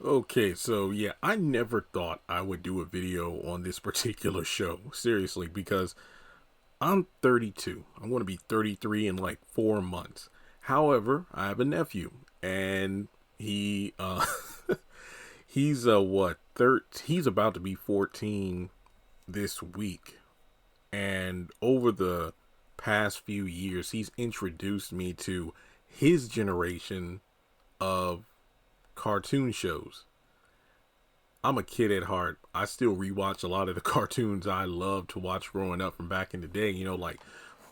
Okay, so yeah, I never thought I would do a video on this particular show. Seriously, because I'm 32. I'm going to be 33 in like 4 months. However, I have a nephew, and he he's what 13? He's about to be 14 this week, and over the past few years, he's introduced me to his generation of cartoon shows. I'm a kid at heart. I still rewatch a lot of the cartoons I loved to watch growing up from back in the day. Like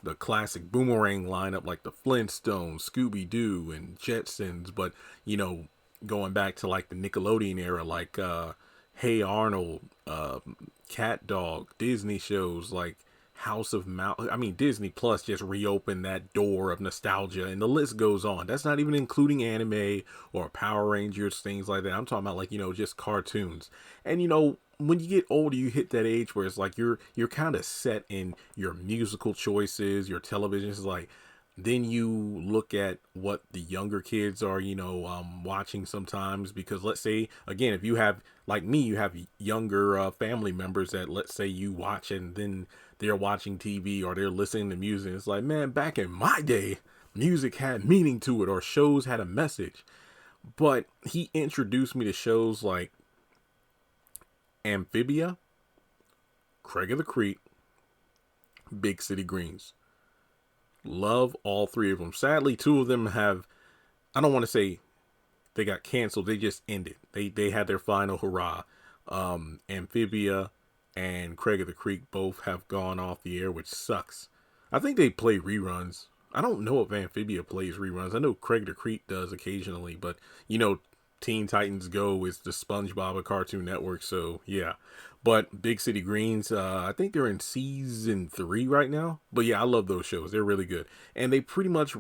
the classic Boomerang lineup, like the Flintstones, Scooby Doo, and Jetsons. But going back to like the Nickelodeon era, like Hey Arnold, Cat Dog, Disney shows like House of Mouse. I mean, Disney Plus just reopened that door of nostalgia, and the list goes on. That's not even including anime or Power Rangers, things like that. I'm talking about like just cartoons. And when you get older, you hit that age where it's like you're kind of set in your musical choices, your television is like. Then you look at what the younger kids are, watching sometimes. Because let's say, again, if you have, like me, you have younger family members that, let's say, you watch and then they're watching TV or they're listening to music. It's like, man, back in my day, music had meaning to it or shows had a message. But he introduced me to shows like Amphibia, Craig of the Creek, Big City Greens. Love all three of them. Sadly, two of them have, I don't want to say they got canceled. They just ended. They had their final hurrah. Amphibia and Craig of the Creek both have gone off the air, which sucks. I think they play reruns. I don't know if Amphibia plays reruns. I know Craig of the Creek does occasionally, but Teen Titans Go is the SpongeBob of Cartoon Network, so yeah. But Big City Greens, I think they're in season 3 right now. But yeah, I love those shows. They're really good. And they pretty much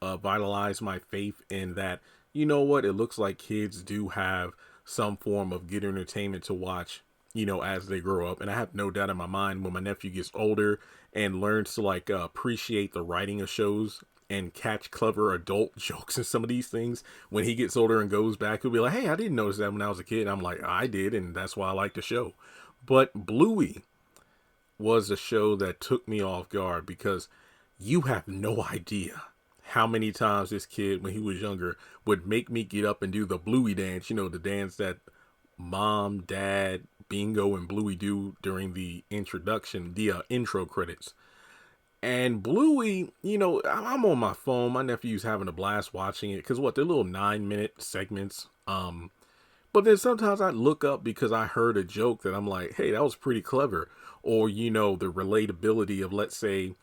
vitalized my faith in that, you know what, it looks like kids do have some form of good entertainment to watch, as they grow up. And I have no doubt in my mind when my nephew gets older and learns to like appreciate the writing of shows and catch clever adult jokes and some of these things, when he gets older and goes back, he'll be like, hey, I didn't notice that when I was a kid. And I'm like, I did, and that's why I like the show. But Bluey was a show that took me off guard because you have no idea how many times this kid, when he was younger, would make me get up and do the Bluey dance, the dance that mom, dad, Bingo, and Bluey do during the intro credits. And Bluey, I'm on my phone. My nephew's having a blast watching it because they're little 9-minute segments. But then sometimes I look up because I heard a joke that I'm like, hey, that was pretty clever. Or, the relatability of, let's say,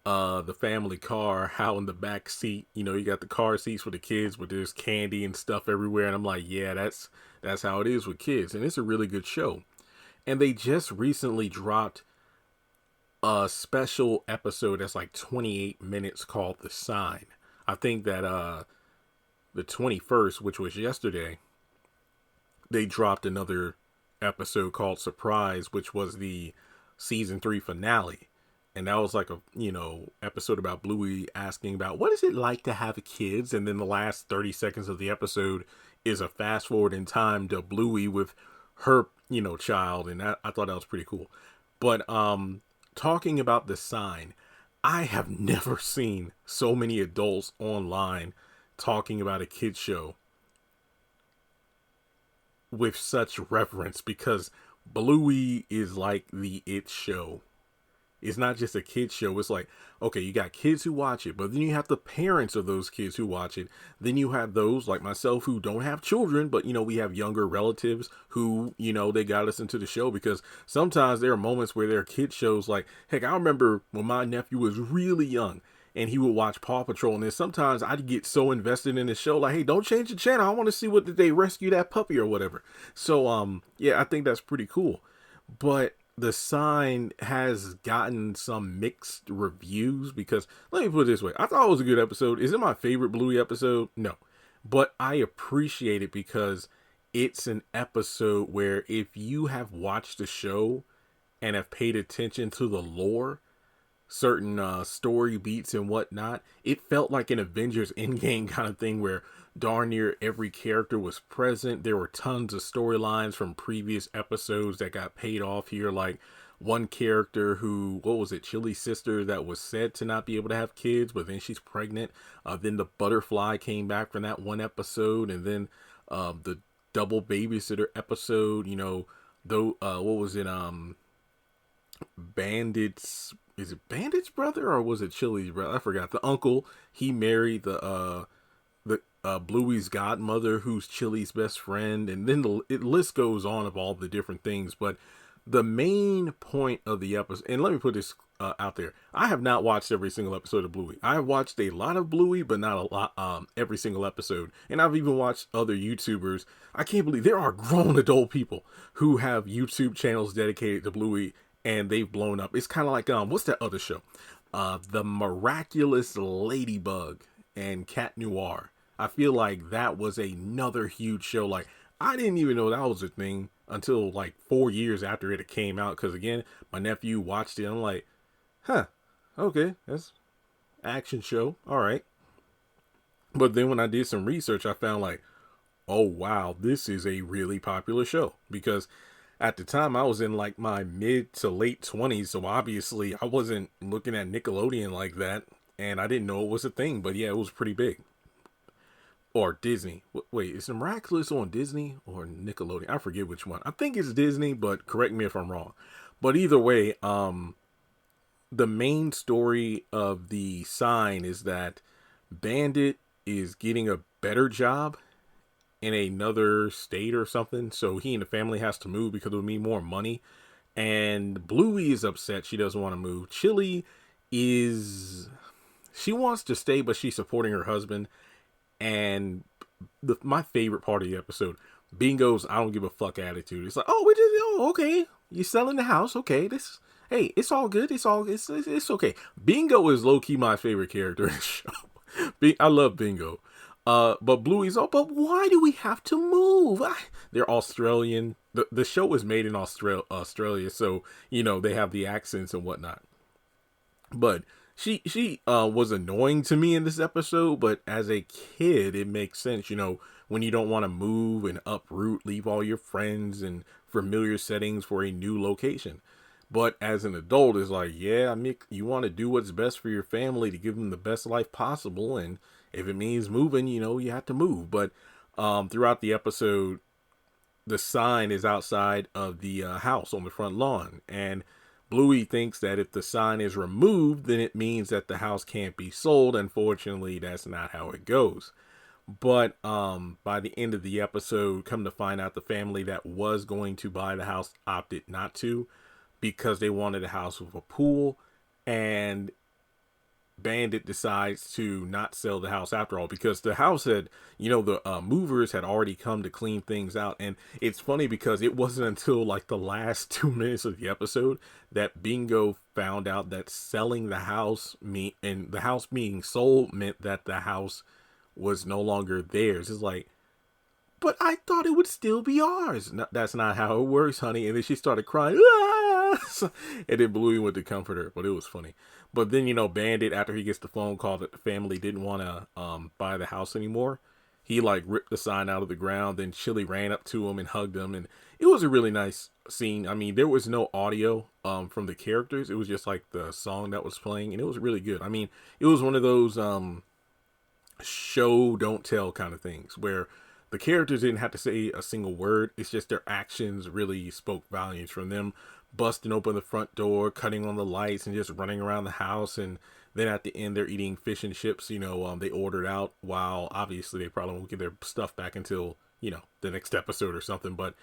the family car, how in the back seat, you got the car seats for the kids, but there's candy and stuff everywhere. And I'm like, yeah, that's how it is with kids. And it's a really good show. And they just recently dropped a special episode that's like 28 minutes called The Sign. I think that the 21st, which was yesterday, they dropped another episode called Surprise, which was the season 3 finale. And that was like a, episode about Bluey asking about what is it like to have kids. And then the last 30 seconds of the episode is a fast forward in time to Bluey with her, child. And I thought that was pretty cool. But talking about The Sign, I have never seen so many adults online talking about a kid's show with such reverence, because Bluey is like the it show. It's not just a kid's show. It's like, okay, you got kids who watch it, but then you have the parents of those kids who watch it. Then you have those like myself who don't have children, but we have younger relatives who, they got us into the show, because sometimes there are moments where there are kid shows. Like, heck, I remember when my nephew was really young and he would watch Paw Patrol, and then sometimes I'd get so invested in the show, like, hey, don't change the channel. I want to see what did they rescue that puppy or whatever. So, yeah, I think that's pretty cool. But The Sign has gotten some mixed reviews, because let me put it this way. I thought it was a good episode. Is it my favorite Bluey episode? No. But I appreciate it because it's an episode where if you have watched the show and have paid attention to the lore, certain story beats and whatnot. It felt like an Avengers Endgame kind of thing where darn near every character was present. There were tons of storylines from previous episodes that got paid off here, like one character who, what was it, Chili's sister, that was said to not be able to have kids, but then she's pregnant. Then the butterfly came back from that one episode, and then the double babysitter episode, you know, though, what was it, Bandit's, is it Bandit's brother or was it Chili's brother? I forgot. The uncle, he married the Bluey's godmother, who's Chili's best friend, and then the list goes on of all the different things. But the main point of the episode, and let me put this out there, I have not watched every single episode of Bluey. I have watched a lot of Bluey, but not a lot, every single episode. And I've even watched other YouTubers. I can't believe there are grown adult people who have YouTube channels dedicated to Bluey, and they've blown up. It's kind of like, what's that other show? The Miraculous Ladybug and Cat Noir. I feel like that was another huge show. Like, I didn't even know that was a thing until like 4 years after it came out. Because again, my nephew watched it. I'm like, huh, okay, that's action show. All right. But then when I did some research, I found like, oh wow, this is a really popular show. Because at the time I was in like my mid to late 20s. So obviously I wasn't looking at Nickelodeon like that. And I didn't know it was a thing. But yeah, it was pretty big. Or Disney. Wait, is the Miraculous on Disney or Nickelodeon? I forget which one. I think it's Disney, but correct me if I'm wrong. But either way, the main story of the sign is that Bandit is getting a better job in another state or something. So he and the family has to move because it'll mean more money. And Bluey is upset. She doesn't want to move. Chili is... she wants to stay, but she's supporting her husband. And my favorite part of the episode, Bingo's I don't give a fuck attitude. It's like, okay, you're selling the house, okay, hey, it's all good, it's okay. Bingo is low key my favorite character in the show. I love Bingo. But Bluey's but why do we have to move? They're Australian. The show was made in Australia, so you know they have the accents and whatnot. But she was annoying to me in this episode, but as a kid, it makes sense, you know, when you don't want to move and uproot, leave all your friends and familiar settings for a new location. But as an adult, it's like, yeah, I mean, you want to do what's best for your family to give them the best life possible. And if it means moving, you know, you have to move. But throughout the episode, the sign is outside of the house on the front lawn. And Bluey thinks that if the sign is removed, then it means that the house can't be sold. Unfortunately, that's not how it goes. But by the end of the episode, come to find out the family that was going to buy the house opted not to because they wanted a house with a pool. And Bandit decides to not sell the house after all because the house had, you know, the movers had already come to clean things out. And it's funny because it wasn't until like the last 2 minutes of the episode that Bingo found out that selling the house and the house being sold meant that the house was no longer theirs. It's like, but I thought it would still be ours. No, that's not how it works, honey. And then she started crying. Ah! And then Bluey went to comfort her, but it was funny. But then, you know, Bandit, after he gets the phone call that the family didn't want to buy the house anymore, he like ripped the sign out of the ground. Then Chili ran up to him and hugged him. And it was a really nice scene. I mean, there was no audio from the characters. It was just like the song that was playing. And it was really good. I mean, it was one of those show, don't tell kind of things where the characters didn't have to say a single word. It's just their actions really spoke volumes from them busting open the front door, cutting on the lights, and just running around the house. And then at the end, they're eating fish and chips, you know, they ordered out, while obviously they probably won't get their stuff back until, you know, the next episode or something. But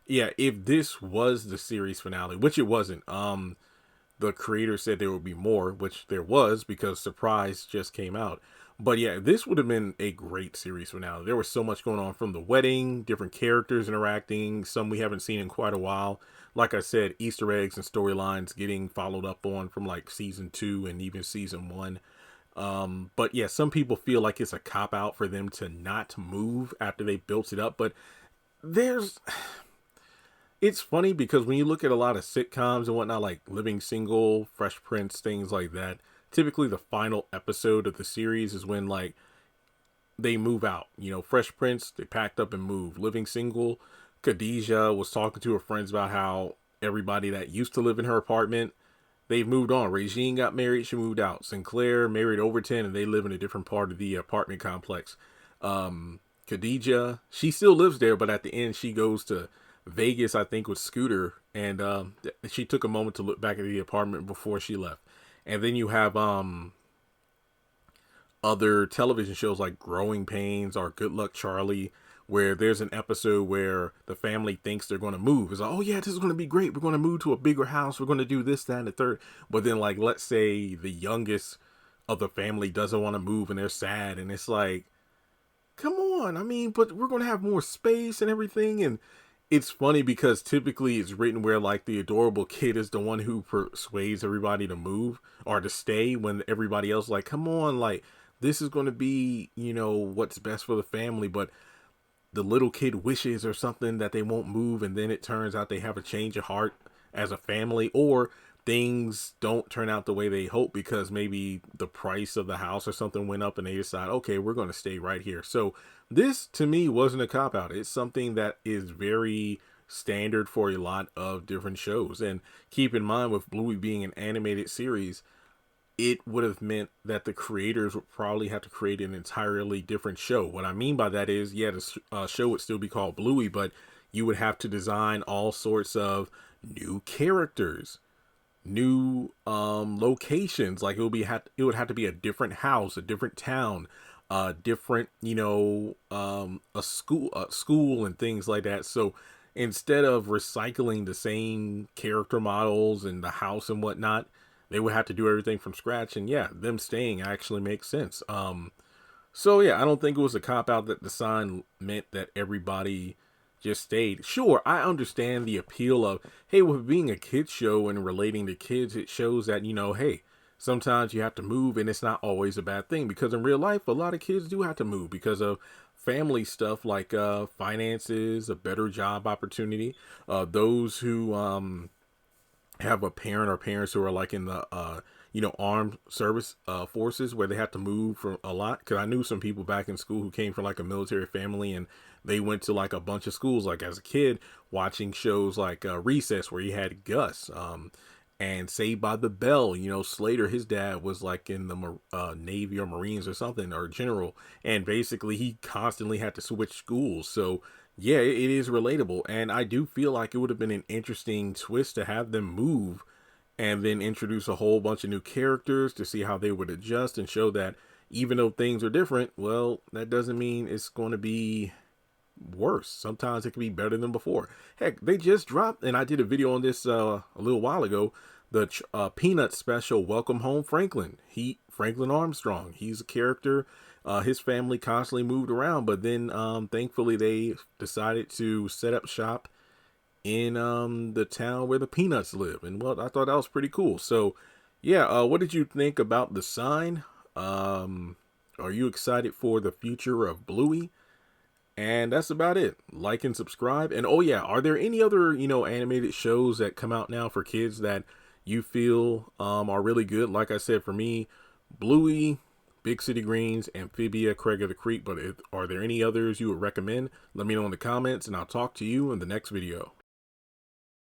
yeah, if this was the series finale, which it wasn't, the creator said there would be more, which there was because Surprise just came out. But yeah, this would have been a great series finale. There was so much going on from the wedding, different characters interacting, some we haven't seen in quite a while. Like I said, Easter eggs and storylines getting followed up on from like season 2 and even season 1. But yeah, some people feel like it's a cop out for them to not move after they built it up. But it's it's funny because when you look at a lot of sitcoms and whatnot, like Living Single, Fresh Prince, things like that, typically the final episode of the series is when like they move out. You know, Fresh Prince, they packed up and moved. Living Single, Khadijah was talking to her friends about how everybody that used to live in her apartment, they've moved on. Regine got married, she moved out. Sinclair married Overton, and they live in a different part of the apartment complex. Khadijah, she still lives there, but at the end, she goes to Vegas, I think, with Scooter, and she took a moment to look back at the apartment before she left. And then you have other television shows like Growing Pains or Good Luck Charlie, where there's an episode where the family thinks they're going to move. It's like, oh yeah, this is going to be great. We're going to move to a bigger house. We're going to do this, that, and the third. But then, like, let's say the youngest of the family doesn't want to move and they're sad. And it's like, come on. I mean, but we're going to have more space and everything. And it's funny because typically it's written where like the adorable kid is the one who persuades everybody to move or to stay when everybody else like, come on, like, this is going to be, you know, what's best for the family. But the little kid wishes or something that they won't move, and then it turns out they have a change of heart as a family, or things don't turn out the way they hope because maybe the price of the house or something went up and they decide, okay, we're going to stay right here. So this to me wasn't a cop out. It's something that is very standard for a lot of different shows. And keep in mind, with Bluey being an animated series, it would have meant that the creators would probably have to create an entirely different show. What I mean by that is, yeah, the show would still be called Bluey, but you would have to design all sorts of new characters, new locations. Like it would have to be a different house, a different town, different, you know, a school and things like that. So instead of recycling the same character models and the house and whatnot, they would have to do everything from scratch. And yeah, them staying actually makes sense. So yeah, I don't think it was a cop out that the sign meant that everybody just stayed. Sure, I understand the appeal of, hey, with being a kids show and relating to kids, it shows that, you know, hey, sometimes you have to move and it's not always a bad thing, because in real life, a lot of kids do have to move because of family stuff like finances, a better job opportunity, those who have a parent or parents who are like in the you know, armed service forces where they have to move for a lot. Because I knew some people back in school who came from like a military family, and they went to like a bunch of schools like as a kid, watching shows like Recess, where you had Gus, and Saved by the Bell. You know, Slater, his dad was like in the Navy or Marines or something, or general, and basically he constantly had to switch schools. So yeah, it is relatable. And I do feel like it would have been an interesting twist to have them move and then introduce a whole bunch of new characters to see how they would adjust and show that even though things are different, well, that doesn't mean it's going to be worse. Sometimes it can be better than before. Heck, they just dropped, and I did a video on this a little while ago, the Peanuts special, Welcome Home Franklin. Franklin Armstrong, he's a character. His family constantly moved around, but then thankfully they decided to set up shop in the town where the Peanuts live. And well, I thought that was pretty cool. So yeah, what did you think about the sign? Are you excited for the future of Bluey? And that's about it. Like and subscribe. And oh yeah, are there any other, you know, animated shows that come out now for kids that you feel are really good? Like I said, for me, Bluey, Big City Greens, Amphibia, Craig of the Creek. But are there any others you would recommend? Let me know in the comments, and I'll talk to you in the next video.